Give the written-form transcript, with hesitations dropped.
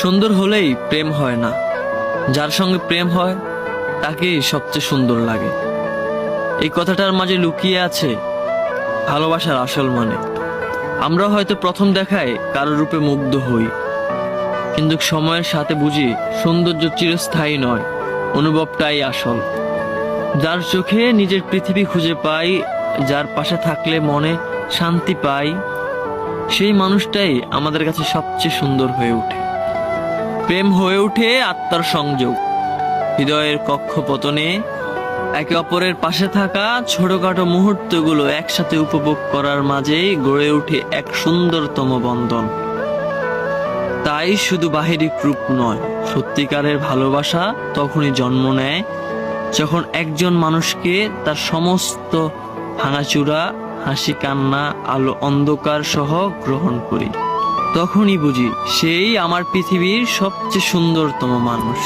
সুন্দর হলেই প্রেম হয় না, যার সঙ্গে প্রেম হয় তাকেই সবচেয়ে সুন্দর লাগে। এই কথাটার মাঝে লুকিয়ে আছে ভালোবাসার আসল মানে। আমরা হয়তো প্রথম দেখায় কারো রূপে মুগ্ধ হই, কিন্তু সময়ের সাথে বুঝি সৌন্দর্য চিরস্থায়ী নয়, অনুভবটাই আসল। যার চোখে নিজের পৃথিবী খুঁজে পাই, যার পাশে থাকলে মনে শান্তি পাই, সেই মানুষটাই আমাদের কাছে সবচেয়ে সুন্দর হয়ে ওঠে। প্রেম হয়ে ওঠে আত্মার সংযোগ, হৃদয়ের কক্ষপতনে একে অপরের পাশে থাকা ছোটখাটো মুহূর্তগুলো একসাথে উপভোগ করার মাঝেই গড়ে ওঠে এক সুন্দরতম বন্ধন। তাই শুধু বাহিরিক রূপ নয়, সত্যিকারের ভালোবাসা তখনই জন্ম নেয় যখন একজন মানুষকে তার সমস্ত ভাঙাচুরা, হাসি, কান্না, আলো, অন্ধকার সহ গ্রহণ করি। তখনই বুঝি সেই আমার পৃথিবীর সবচেয়ে সুন্দরতম মানুষ।